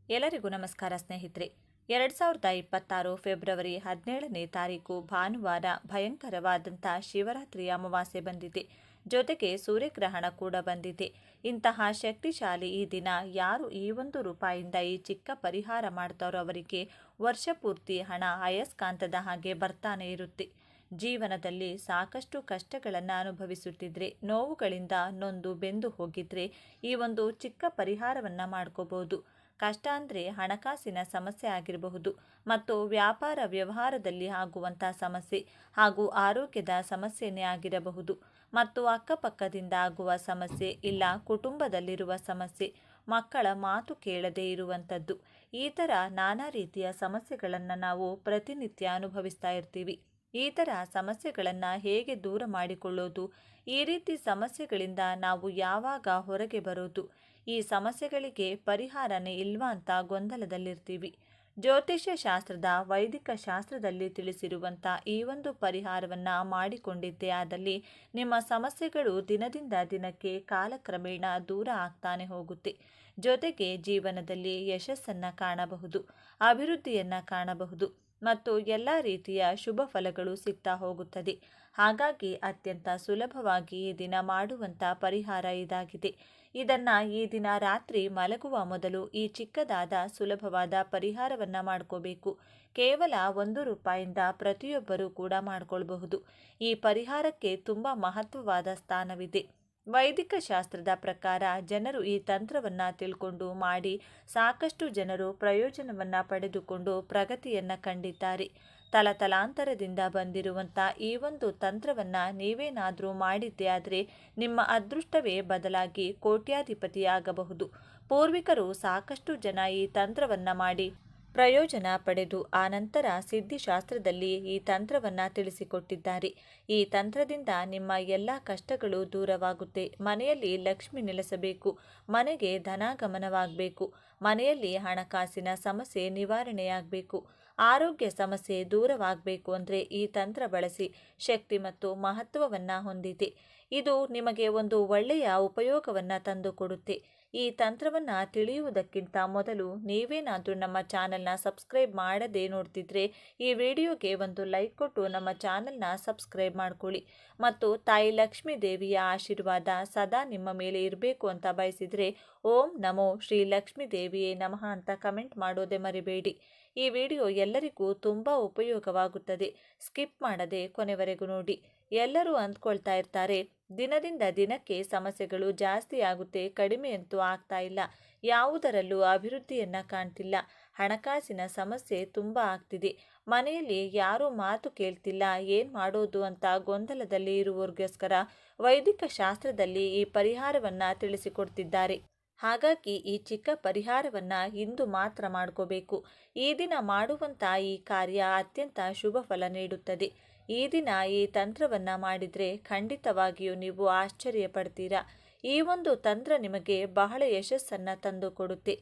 ಎಲ್ಲರಿಗೂ ನಮಸ್ಕಾರ ಸ್ನೇಹಿತರೆ. 2026 ಫೆಬ್ರವರಿ 17ನೇ ತಾರೀಕು ಭಾನುವಾರ ಭಯಂಕರವಾದಂಥ ಶಿವರಾತ್ರಿ ಅಮಾವಾಸ್ಯೆ ಬಂದಿದೆ. ಜೊತೆಗೆ ಸೂರ್ಯಗ್ರಹಣ ಕೂಡ ಬಂದಿದೆ. ಇಂತಹ ಶಕ್ತಿಶಾಲಿ ಈ ದಿನ ಯಾರು ಈ ₹1 ಈ ಚಿಕ್ಕ ಪರಿಹಾರ ಮಾಡ್ತಾರೋ ಅವರಿಗೆ ವರ್ಷ ಪೂರ್ತಿ ಹಣ ಅಯಸ್ಕಾಂತದ ಹಾಗೆ ಬರ್ತಾನೆ ಇರುತ್ತೆ. ಜೀವನದಲ್ಲಿ ಸಾಕಷ್ಟು ಕಷ್ಟಗಳನ್ನು ಅನುಭವಿಸುತ್ತಿದ್ರೆ, ನೋವುಗಳಿಂದ ನೊಂದು ಬೆಂದು ಹೋಗಿದ್ರೆ ಈ ಒಂದು ಚಿಕ್ಕ ಪರಿಹಾರವನ್ನು ಮಾಡ್ಕೋಬಹುದು. ಕಷ್ಟ ಅಂದರೆ ಹಣಕಾಸಿನ ಸಮಸ್ಯೆ ಆಗಿರಬಹುದು, ಮತ್ತು ವ್ಯಾಪಾರ ವ್ಯವಹಾರದಲ್ಲಿ ಆಗುವಂಥ ಸಮಸ್ಯೆ ಹಾಗೂ ಆರೋಗ್ಯದ ಸಮಸ್ಯೆನೇ ಆಗಿರಬಹುದು, ಮತ್ತು ಅಕ್ಕಪಕ್ಕದಿಂದ ಆಗುವ ಸಮಸ್ಯೆ, ಇಲ್ಲ ಕುಟುಂಬದಲ್ಲಿರುವ ಸಮಸ್ಯೆ, ಮಕ್ಕಳ ಮಾತು ಕೇಳದೇ ಇರುವಂಥದ್ದು. ಈ ಥರ ನಾನಾ ರೀತಿಯ ಸಮಸ್ಯೆಗಳನ್ನು ನಾವು ಪ್ರತಿನಿತ್ಯ ಅನುಭವಿಸ್ತಾ ಇರ್ತೀವಿ. ಈ ಥರ ಸಮಸ್ಯೆಗಳನ್ನು ಹೇಗೆ ದೂರ ಮಾಡಿಕೊಳ್ಳೋದು, ಈ ರೀತಿ ಸಮಸ್ಯೆಗಳಿಂದ ನಾವು ಯಾವಾಗ ಹೊರಗೆ ಬರೋದು, ಈ ಸಮಸ್ಯೆಗಳಿಗೆ ಪರಿಹಾರನೇ ಇಲ್ವಾ ಅಂತ ಗೊಂದಲದಲ್ಲಿರ್ತೀವಿ. ಜ್ಯೋತಿಷ್ಯ ಶಾಸ್ತ್ರದ ವೈದಿಕ ಶಾಸ್ತ್ರದಲ್ಲಿ ತಿಳಿಸಿರುವಂಥ ಈ ಒಂದು ಪರಿಹಾರವನ್ನು ಮಾಡಿಕೊಂಡಿದ್ದೇ ಆದಲ್ಲಿ ನಿಮ್ಮ ಸಮಸ್ಯೆಗಳು ದಿನದಿಂದ ದಿನಕ್ಕೆ ಕಾಲಕ್ರಮೇಣ ದೂರ ಆಗ್ತಾನೆ ಹೋಗುತ್ತೆ. ಜೊತೆಗೆ ಜೀವನದಲ್ಲಿ ಯಶಸ್ಸನ್ನು ಕಾಣಬಹುದು, ಅಭಿವೃದ್ಧಿಯನ್ನು ಕಾಣಬಹುದು, ಮತ್ತು ಎಲ್ಲ ರೀತಿಯ ಶುಭ ಫಲಗಳು ಸಿಗ್ತಾ ಹೋಗುತ್ತದೆ. ಹಾಗಾಗಿ ಅತ್ಯಂತ ಸುಲಭವಾಗಿ ಈ ದಿನ ಮಾಡುವಂಥ ಪರಿಹಾರ ಇದಾಗಿದೆ. ಇದನ್ನು ಈ ದಿನ ರಾತ್ರಿ ಮಲಗುವ ಮೊದಲು ಈ ಚಿಕ್ಕದಾದ ಸುಲಭವಾದ ಪರಿಹಾರವನ್ನು ಮಾಡ್ಕೋಬೇಕು. ಕೇವಲ ₹1 ಪ್ರತಿಯೊಬ್ಬರೂ ಕೂಡ ಮಾಡ್ಕೊಳ್ಬಹುದು. ಈ ಪರಿಹಾರಕ್ಕೆ ತುಂಬ ಮಹತ್ವವಾದ ಸ್ಥಾನವಿದೆ. ವೈದಿಕ ಶಾಸ್ತ್ರದ ಪ್ರಕಾರ ಜನರು ಈ ತಂತ್ರವನ್ನು ತಿಳ್ಕೊಂಡು ಮಾಡಿ ಸಾಕಷ್ಟು ಜನರು ಪ್ರಯೋಜನವನ್ನು ಪಡೆದುಕೊಂಡು ಪ್ರಗತಿಯನ್ನು ಕಂಡಿದ್ದಾರೆ. ತಲತಲಾಂತರದಿಂದ ಬಂದಿರುವಂಥ ಈ ಒಂದು ತಂತ್ರವನ್ನು ನೀವೇನಾದರೂ ಮಾಡಿದ್ದೇ ಆದರೆ ನಿಮ್ಮ ಅದೃಷ್ಟವೇ ಬದಲಾಗಿ ಕೋಟ್ಯಾಧಿಪತಿಯಾಗಬಹುದು. ಪೂರ್ವಿಕರು ಸಾಕಷ್ಟು ಜನ ಈ ತಂತ್ರವನ್ನು ಮಾಡಿ ಪ್ರಯೋಜನ ಪಡೆದು ಆನಂತರ ಸಿದ್ಧಿಶಾಸ್ತ್ರದಲ್ಲಿ ಈ ತಂತ್ರವನ್ನು ತಿಳಿಸಿಕೊಟ್ಟಿದ್ದಾರೆ. ಈ ತಂತ್ರದಿಂದ ನಿಮ್ಮ ಎಲ್ಲ ಕಷ್ಟಗಳು ದೂರವಾಗುತ್ತೆ. ಮನೆಯಲ್ಲಿ ಲಕ್ಷ್ಮಿ ನೆಲೆಸಬೇಕು, ಮನೆಗೆ ಧನಾಗಮನವಾಗಬೇಕು, ಮನೆಯಲ್ಲಿ ಹಣಕಾಸಿನ ಸಮಸ್ಯೆ ನಿವಾರಣೆಯಾಗಬೇಕು, ಆರೋಗ್ಯ ಸಮಸ್ಯೆ ದೂರವಾಗಬೇಕು ಅಂದರೆ ಈ ತಂತ್ರ ಬಳಸಿ ಶಕ್ತಿ ಮತ್ತು ಮಹತ್ವವನ್ನು ಹೊಂದಿದೆ. ಇದು ನಿಮಗೆ ಒಂದು ಒಳ್ಳೆಯ ಉಪಯೋಗವನ್ನು ತಂದುಕೊಡುತ್ತೆ. ಈ ತಂತ್ರವನ್ನು ತಿಳಿಯುವುದಕ್ಕಿಂತ ಮೊದಲು ನೀವೇನಾದರೂ ನಮ್ಮ ಚಾನಲ್ನ ಸಬ್ಸ್ಕ್ರೈಬ್ ಮಾಡದೇ ನೋಡ್ತಿದ್ರೆ ಈ ವಿಡಿಯೋಗೆ ಒಂದು ಲೈಕ್ ಕೊಟ್ಟು ನಮ್ಮ ಚಾನಲ್ನ ಸಬ್ಸ್ಕ್ರೈಬ್ ಮಾಡ್ಕೊಳ್ಳಿ. ಮತ್ತು ತಾಯಿ ಲಕ್ಷ್ಮೀ ದೇವಿಯ ಆಶೀರ್ವಾದ ಸದಾ ನಿಮ್ಮ ಮೇಲೆ ಇರಬೇಕು ಅಂತ ಬಯಸಿದರೆ ಓಂ ನಮೋ ಶ್ರೀ ಲಕ್ಷ್ಮೀ ದೇವಿಯೇ ನಮಃ ಅಂತ ಕಮೆಂಟ್ ಮಾಡೋದೇ ಮರಿಬೇಡಿ. ಈ ವಿಡಿಯೋ ಎಲ್ಲರಿಗೂ ತುಂಬ ಉಪಯೋಗವಾಗುತ್ತದೆ. ಸ್ಕಿಪ್ ಮಾಡದೆ ಕೊನೆವರೆಗೂ ನೋಡಿ. ಎಲ್ಲರೂ ಅಂದ್ಕೊಳ್ತಾ ಇರ್ತಾರೆ, ದಿನದಿಂದ ದಿನಕ್ಕೆ ಸಮಸ್ಯೆಗಳು ಜಾಸ್ತಿ ಆಗುತ್ತೆ, ಕಡಿಮೆ ಅಂತೂ ಆಗ್ತಾ ಇಲ್ಲ, ಯಾವುದರಲ್ಲೂ ಅಭಿವೃದ್ಧಿಯನ್ನು ಕಾಣ್ತಿಲ್ಲ, ಹಣಕಾಸಿನ ಸಮಸ್ಯೆ ತುಂಬ ಆಗ್ತಿದೆ, ಮನೆಯಲ್ಲಿ ಯಾರೂ ಮಾತು ಕೇಳ್ತಿಲ್ಲ, ಏನು ಮಾಡೋದು ಅಂತ ಗೊಂದಲದಲ್ಲಿ ಇರುವವರಿಗೋಸ್ಕರ ವೈದಿಕ ಶಾಸ್ತ್ರದಲ್ಲಿ ಈ ಪರಿಹಾರವನ್ನು ತಿಳಿಸಿಕೊಡ್ತಿದ್ದಾರೆ. ಹಾಗಾಗಿ ಈ ಚಿಕ್ಕ ಪರಿಹಾರವನ್ನು ಇಂದು ಮಾತ್ರ ಮಾಡ್ಕೋಬೇಕು. ಈ ದಿನ ಮಾಡುವಂಥ ಈ ಕಾರ್ಯ ಅತ್ಯಂತ ಶುಭ ಫಲ ನೀಡುತ್ತದೆ. ಈ ದಿನ ಈ ತಂತ್ರವನ್ನು ಮಾಡಿದರೆ ಖಂಡಿತವಾಗಿಯೂ ನೀವು ಆಶ್ಚರ್ಯ ಪಡ್ತೀರಾ. ಈ ಒಂದು ತಂತ್ರ ನಿಮಗೆ ಬಹಳ ಯಶಸ್ಸನ್ನು ತಂದು ಕೊಡುತ್ತೆ.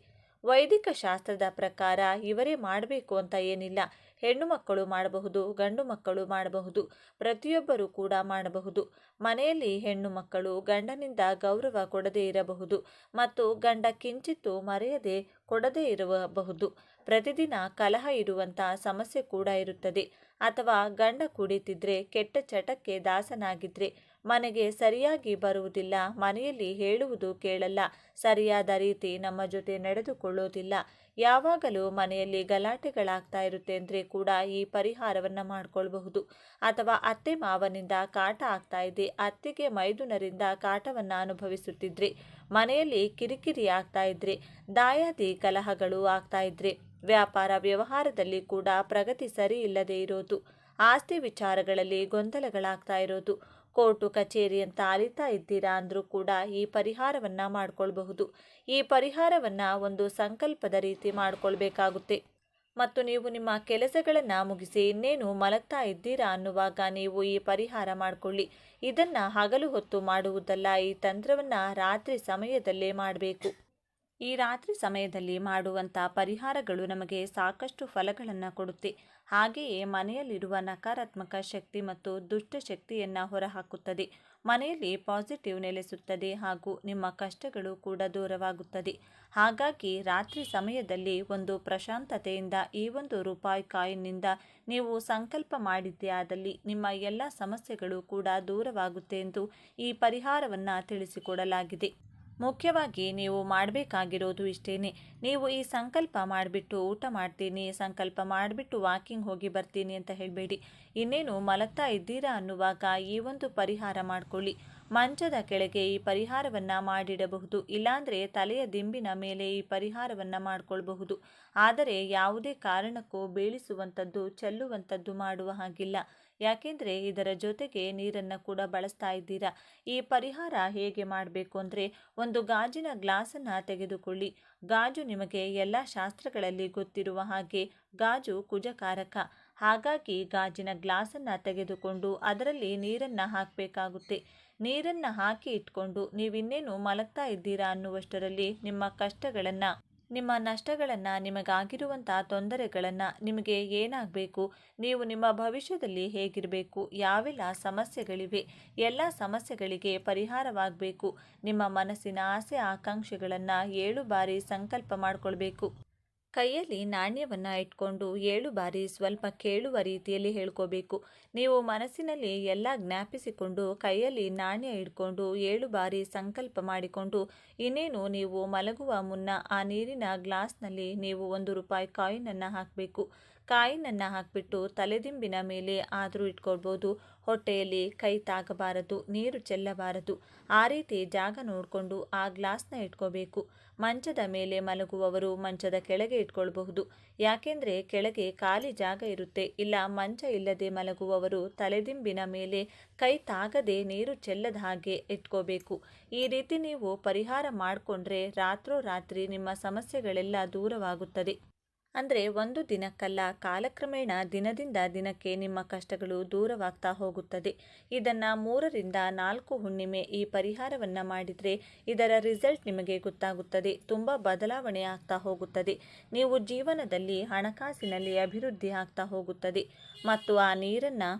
ವೈದಿಕ ಶಾಸ್ತ್ರದ ಪ್ರಕಾರ ಇವರೇ ಮಾಡಬೇಕು ಅಂತ ಏನಿಲ್ಲ. ಹೆಣ್ಣು ಮಕ್ಕಳು ಮಾಡಬಹುದು, ಗಂಡು ಮಕ್ಕಳು ಮಾಡಬಹುದು, ಪ್ರತಿಯೊಬ್ಬರೂ ಕೂಡ ಮಾಡಬಹುದು. ಮನೆಯಲ್ಲಿ ಹೆಣ್ಣು ಮಕ್ಕಳು ಗಂಡನಿಂದ ಗೌರವ ಕೊಡದೇ ಇರಬಹುದು, ಮತ್ತು ಗಂಡ ಕಿಂಚಿತ್ತು ಮರೆಯದೆ ಕೊಡದೇ ಇರಬಹುದು. ಪ್ರತಿದಿನ ಕಲಹ ಇರುವಂಥ ಸಮಸ್ಯೆ ಕೂಡ ಇರುತ್ತದೆ. ಅಥವಾ ಗಂಡ ಕುಡಿತಿದ್ರೆ, ಕೆಟ್ಟ ಚಟಕ್ಕೆ ದಾಸನಾಗಿದ್ರೆ, ಮನೆಗೆ ಸರಿಯಾಗಿ ಬರುವುದಿಲ್ಲ, ಮನೆಯಲ್ಲಿ ಹೇಳುವುದು ಕೇಳಲ್ಲ, ಸರಿಯಾದ ರೀತಿ ನಮ್ಮ ಜೊತೆ ನಡೆದುಕೊಳ್ಳೋದಿಲ್ಲ, ಯಾವಾಗಲೂ ಮನೆಯಲ್ಲಿ ಗಲಾಟೆಗಳಾಗ್ತಾ ಇರುತ್ತೆ ಅಂದರೆ ಕೂಡ ಈ ಪರಿಹಾರವನ್ನು ಮಾಡಿಕೊಳ್ಬಹುದು. ಅಥವಾ ಅತ್ತೆ ಮಾವನಿಂದ ಕಾಟ ಆಗ್ತಾ ಇದೆ, ಅತ್ತೆಗೆ ಮೈದುನರಿಂದ ಕಾಟವನ್ನು ಅನುಭವಿಸುತ್ತಿದ್ರೆ, ಮನೆಯಲ್ಲಿ ಕಿರಿಕಿರಿ ಆಗ್ತಾ ಇದ್ರೆ, ದಾಯಾದಿ ಕಲಹಗಳು ಆಗ್ತಾ ಇದ್ರೆ, ವ್ಯಾಪಾರ ವ್ಯವಹಾರದಲ್ಲಿ ಕೂಡ ಪ್ರಗತಿ ಸರಿ ಇಲ್ಲದೆ ಇರೋದು, ಆಸ್ತಿ ವಿಚಾರಗಳಲ್ಲಿ ಗೊಂದಲಗಳಾಗ್ತಾ ಇರೋದು, ಕೋರ್ಟು ಕಚೇರಿ ಅಂತ ಅಲಿತಾ ಇದ್ದೀರಾ ಅಂದರೂ ಕೂಡ ಈ ಪರಿಹಾರವನ್ನು ಮಾಡಿಕೊಳ್ಬಹುದು. ಈ ಪರಿಹಾರವನ್ನು ಒಂದು ಸಂಕಲ್ಪದ ರೀತಿ ಮಾಡಿಕೊಳ್ಬೇಕಾಗುತ್ತೆ. ಮತ್ತು ನೀವು ನಿಮ್ಮ ಕೆಲಸಗಳನ್ನು ಮುಗಿಸಿ ಇನ್ನೇನು ಮಲಗ್ತಾ ಇದ್ದೀರಾ ಅನ್ನುವಾಗ ನೀವು ಈ ಪರಿಹಾರ ಮಾಡಿಕೊಳ್ಳಿ. ಇದನ್ನು ಹಗಲು ಹೊತ್ತು ಮಾಡುವುದಲ್ಲ, ಈ ತಂತ್ರವನ್ನು ರಾತ್ರಿ ಸಮಯದಲ್ಲೇ ಮಾಡಬೇಕು. ಈ ರಾತ್ರಿ ಸಮಯದಲ್ಲಿ ಮಾಡುವಂಥ ಪರಿಹಾರಗಳು ನಮಗೆ ಸಾಕಷ್ಟು ಫಲಗಳನ್ನು ಕೊಡುತ್ತೆ. ಹಾಗೆಯೇ ಮನೆಯಲ್ಲಿರುವ ನಕಾರಾತ್ಮಕ ಶಕ್ತಿ ಮತ್ತು ದುಷ್ಟ ಶಕ್ತಿಯನ್ನು ಹೊರಹಾಕುತ್ತದೆ. ಮನೆಯಲ್ಲಿ ಪಾಸಿಟಿವ್ ನೆಲೆಸುತ್ತದೆ ಹಾಗೂ ನಿಮ್ಮ ಕಷ್ಟಗಳು ಕೂಡ ದೂರವಾಗುತ್ತದೆ. ಹಾಗಾಗಿ ರಾತ್ರಿ ಸಮಯದಲ್ಲಿ ಒಂದು ಪ್ರಶಾಂತತೆಯಿಂದ ಈ ಒಂದು ರೂಪಾಯಿ ಕಾಯಿನ್ನಿಂದ ನೀವು ಸಂಕಲ್ಪ ಮಾಡಿದ್ದೇ ಆದಲ್ಲಿ ನಿಮ್ಮ ಎಲ್ಲ ಸಮಸ್ಯೆಗಳು ಕೂಡ ದೂರವಾಗುತ್ತೆ ಎಂದು ಈ ಪರಿಹಾರವನ್ನು ತಿಳಿಸಿಕೊಡಲಾಗಿದೆ. ಮುಖ್ಯವಾಗಿ ನೀವು ಮಾಡಬೇಕಾಗಿರೋದು ಇಷ್ಟೇನೆ. ನೀವು ಈ ಸಂಕಲ್ಪ ಮಾಡಿಬಿಟ್ಟು ಊಟ ಮಾಡ್ತೀನಿ, ಸಂಕಲ್ಪ ಮಾಡಿಬಿಟ್ಟು ವಾಕಿಂಗ್ ಹೋಗಿ ಬರ್ತೀನಿ ಅಂತ ಹೇಳಬೇಡಿ. ಇನ್ನೇನು ಮಲಗ್ತಾ ಇದ್ದೀರಾ ಅನ್ನುವಾಗ ಈ ಒಂದು ಪರಿಹಾರ ಮಾಡಿಕೊಳ್ಳಿ. ಮಂಚದ ಕೆಳಗೆ ಈ ಪರಿಹಾರವನ್ನು ಮಾಡಿಡಬಹುದು, ಇಲ್ಲಾಂದರೆ ತಲೆಯ ದಿಂಬಿನ ಮೇಲೆ ಈ ಪರಿಹಾರವನ್ನು ಮಾಡಿಕೊಳ್ಬಹುದು. ಆದರೆ ಯಾವುದೇ ಕಾರಣಕ್ಕೂ ಬೀಳಿಸುವಂಥದ್ದು ಚೆಲ್ಲುವಂಥದ್ದು ಮಾಡುವ ಹಾಗಿಲ್ಲ. ಯಾಕೆಂದರೆ ಇದರ ಜೊತೆಗೆ ನೀರನ್ನು ಕೂಡ ಬಳಸ್ತಾ ಇದ್ದೀರಾ. ಈ ಪರಿಹಾರ ಹೇಗೆ ಮಾಡಬೇಕು ಅಂದರೆ, ಒಂದು ಗಾಜಿನ ಗ್ಲಾಸನ್ನು ತೆಗೆದುಕೊಳ್ಳಿ. ಗಾಜು ನಿಮಗೆ ಎಲ್ಲ ಶಾಸ್ತ್ರಗಳಲ್ಲಿ ಗೊತ್ತಿರುವ ಹಾಗೆ ಗಾಜು ಕುಜಕಾರಕ. ಹಾಗಾಗಿ ಗಾಜಿನ ಗ್ಲಾಸನ್ನು ತೆಗೆದುಕೊಂಡು ಅದರಲ್ಲಿ ನೀರನ್ನು ಹಾಕಬೇಕಾಗುತ್ತೆ. ನೀರನ್ನು ಹಾಕಿ ಇಟ್ಕೊಂಡು ನೀವಿನ್ನೇನು ಮಲಗ್ತಾ ಇದ್ದೀರಾ ಅನ್ನುವಷ್ಟರಲ್ಲಿ ನಿಮ್ಮ ಕಷ್ಟಗಳನ್ನು, ನಿಮ್ಮ ನಷ್ಟಗಳನ್ನು, ನಿಮಗಾಗಿರುವಂಥ ತೊಂದರೆಗಳನ್ನು, ನಿಮಗೆ ಏನಾಗಬೇಕು, ನೀವು ನಿಮ್ಮ ಭವಿಷ್ಯದಲ್ಲಿ ಹೇಗಿರಬೇಕು, ಯಾವೆಲ್ಲ ಸಮಸ್ಯೆಗಳಿವೆ, ಎಲ್ಲ ಸಮಸ್ಯೆಗಳಿಗೆ ಪರಿಹಾರವಾಗಬೇಕು. ನಿಮ್ಮ ಮನಸ್ಸಿನ ಆಸೆ ಆಕಾಂಕ್ಷೆಗಳನ್ನು 7 ಬಾರಿ ಸಂಕಲ್ಪ ಮಾಡಿಕೊಳ್ಬೇಕು. ಕೈಯಲ್ಲಿ ನಾಣ್ಯವನ್ನು ಇಟ್ಕೊಂಡು 7 ಬಾರಿ ಸ್ವಲ್ಪ ಕೇಳುವ ರೀತಿಯಲ್ಲಿ ಹೇಳ್ಕೋಬೇಕು. ನೀವು ಮನಸ್ಸಿನಲ್ಲಿ ಎಲ್ಲ ಜ್ಞಾಪಿಸಿಕೊಂಡು ಕೈಯಲ್ಲಿ ನಾಣ್ಯ ಇಟ್ಕೊಂಡು 7 ಬಾರಿ ಸಂಕಲ್ಪ ಮಾಡಿಕೊಂಡು ಇನ್ನೇನು ನೀವು ಮಲಗುವ ಮುನ್ನ ಆ ನೀರಿನ ಗ್ಲಾಸ್ನಲ್ಲಿ ನೀವು 1 ರೂಪಾಯಿ ಕಾಯಿನನ್ನು ಹಾಕಬೇಕು. ಕಾಯಿನನ್ನು ಹಾಕಿಬಿಟ್ಟು ತಲೆದಿಂಬಿನ ಮೇಲೆ ಆದರೂ ಇಟ್ಕೊಳ್ಬೋದು. ಹೊಟ್ಟೆಯಲ್ಲಿ ಕೈ ತಾಗಬಾರದು, ನೀರು ಚೆಲ್ಲಬಾರದು. ಆ ರೀತಿ ಜಾಗ ನೋಡಿಕೊಂಡು ಆ ಗ್ಲಾಸ್ನ ಇಟ್ಕೋಬೇಕು. ಮಂಚದ ಮೇಲೆ ಮಲಗುವವರು ಮಂಚದ ಕೆಳಗೆ ಇಟ್ಕೊಳ್ಬಹುದು. ಯಾಕೆಂದರೆ ಕೆಳಗೆ ಖಾಲಿ ಜಾಗ ಇರುತ್ತೆ. ಇಲ್ಲ ಮಂಚ ಇಲ್ಲದೆ ಮಲಗುವವರು ತಲೆದಿಂಬಿನ ಮೇಲೆ ಕೈ ತಾಗದೆ ನೀರು ಚೆಲ್ಲದ ಹಾಗೆ ಇಟ್ಕೋಬೇಕು. ಈ ರೀತಿ ನೀವು ಪರಿಹಾರ ಮಾಡಿಕೊಂಡ್ರೆ ರಾತ್ರೋರಾತ್ರಿ ನಿಮ್ಮ ಸಮಸ್ಯೆಗಳೆಲ್ಲ ದೂರವಾಗುತ್ತದೆ. ಅಂದರೆ ಒಂದು ದಿನಕ್ಕಲ್ಲ, ಕಾಲಕ್ರಮೇಣ ದಿನದಿಂದ ದಿನಕ್ಕೆ ನಿಮ್ಮ ಕಷ್ಟಗಳು ದೂರವಾಗ್ತಾ ಹೋಗುತ್ತದೆ. ಇದನ್ನು 3 ರಿಂದ 4 ಹುಣ್ಣಿಮೆ ಈ ಪರಿಹಾರವನ್ನು ಮಾಡಿದರೆ ಇದರ ರಿಸಲ್ಟ್ ನಿಮಗೆ ಗೊತ್ತಾಗುತ್ತದೆ. ತುಂಬ ಬದಲಾವಣೆ ಆಗ್ತಾ ಹೋಗುತ್ತದೆ. ನೀವು ಜೀವನದಲ್ಲಿ ಹಣಕಾಸಿನಲ್ಲಿ ಅಭಿವೃದ್ಧಿ ಆಗ್ತಾ ಹೋಗುತ್ತದೆ. ಮತ್ತು ಆ ನೀರನ್ನು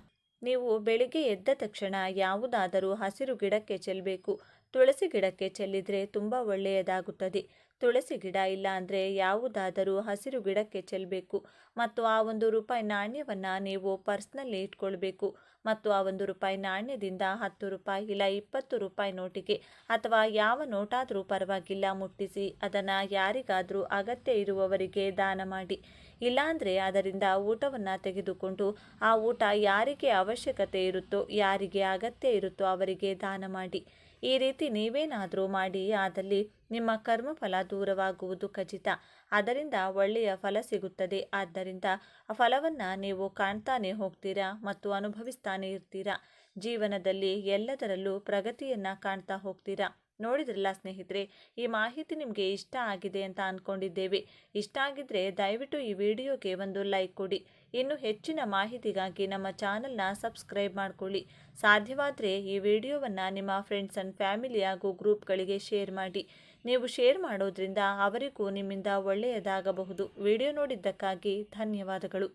ನೀವು ಬೆಳಿಗ್ಗೆ ಎದ್ದ ತಕ್ಷಣ ಯಾವುದಾದರೂ ಹಸಿರು ಗಿಡಕ್ಕೆ ಚೆಲ್ಲಬೇಕು. ತುಳಸಿ ಗಿಡಕ್ಕೆ ಚೆಲ್ಲಿದರೆ ತುಂಬ ಒಳ್ಳೆಯದಾಗುತ್ತದೆ. ತುಳಸಿ ಗಿಡ ಇಲ್ಲ ಅಂದರೆ ಯಾವುದಾದರೂ ಹಸಿರು ಗಿಡಕ್ಕೆ ಚೆಲ್ಲಬೇಕು. ಮತ್ತು ಆ 1 ರೂಪಾಯಿ ನಾಣ್ಯವನ್ನು ನೀವು ಪರ್ಸ್ನಲ್ಲಿ ಇಟ್ಕೊಳ್ಬೇಕು. ಮತ್ತು ಆ 1 ರೂಪಾಯಿ ನಾಣ್ಯದಿಂದ 10 ರೂಪಾಯಿ ಇಲ್ಲ 20 ರೂಪಾಯಿ ನೋಟಿಗೆ ಅಥವಾ ಯಾವ ನೋಟಾದರೂ ಪರವಾಗಿಲ್ಲ ಮುಟ್ಟಿಸಿ ಅದನ್ನು ಯಾರಿಗಾದರೂ ಅಗತ್ಯ ಇರುವವರಿಗೆ ದಾನ ಮಾಡಿ. ಇಲ್ಲಾಂದರೆ ಅದರಿಂದ ಊಟವನ್ನು ತೆಗೆದುಕೊಂಡು ಆ ಊಟ ಯಾರಿಗೆ ಅವಶ್ಯಕತೆ ಇರುತ್ತೋ, ಯಾರಿಗೆ ಅಗತ್ಯ ಇರುತ್ತೋ ಅವರಿಗೆ ದಾನ ಮಾಡಿ. ಈ ರೀತಿ ನೀವೇನಾದರೂ ಮಾಡಿ ಆದಲ್ಲಿ ನಿಮ್ಮ ಕರ್ಮಫಲ ದೂರವಾಗುವುದು ಖಚಿತ. ಅದರಿಂದ ಒಳ್ಳೆಯ ಫಲ ಸಿಗುತ್ತದೆ. ಆದ್ದರಿಂದ ಆ ಫಲವನ್ನು ನೀವು ಕಾಣ್ತಾನೆ ಹೋಗ್ತೀರಾ ಮತ್ತು ಅನುಭವಿಸ್ತಾನೆ ಇರ್ತೀರಾ. ಜೀವನದಲ್ಲಿ ಎಲ್ಲದರಲ್ಲೂ ಪ್ರಗತಿಯನ್ನು ಕಾಣ್ತಾ ಹೋಗ್ತೀರಾ. ನೋಡಿದ್ರಲ್ಲ ಸ್ನೇಹಿತರೆ, ಈ ಮಾಹಿತಿ ನಿಮಗೆ ಇಷ್ಟ ಆಗಿದೆ ಅಂತ ಅಂದ್ಕೊಂಡಿದ್ದೇವೆ. ಇಷ್ಟ ಆಗಿದ್ದರೆ ದಯವಿಟ್ಟು ಈ ವಿಡಿಯೋಗೆ ಒಂದು ಲೈಕ್ ಕೊಡಿ. ಇನ್ನು ಹೆಚ್ಚಿನ ಮಾಹಿತಿಗಾಗಿ ನಮ್ಮ ಚಾನಲ್ನ ಸಬ್ಸ್ಕ್ರೈಬ್ ಮಾಡಿಕೊಳ್ಳಿ. ಸಾಧ್ಯವಾದರೆ ಈ ವಿಡಿಯೋವನ್ನು ನಿಮ್ಮ ಫ್ರೆಂಡ್ಸ್ ಆ್ಯಂಡ್ ಫ್ಯಾಮಿಲಿ ಹಾಗೂ ಗ್ರೂಪ್ಗಳಿಗೆ ಶೇರ್ ಮಾಡಿ. ನೀವು ಶೇರ್ ಮಾಡೋದ್ರಿಂದ ಅವರಿಗೂ ನಿಮ್ಮಿಂದ ಒಳ್ಳೆಯದಾಗಬಹುದು. ವಿಡಿಯೋ ನೋಡಿದ್ದಕ್ಕಾಗಿ ಧನ್ಯವಾದಗಳು.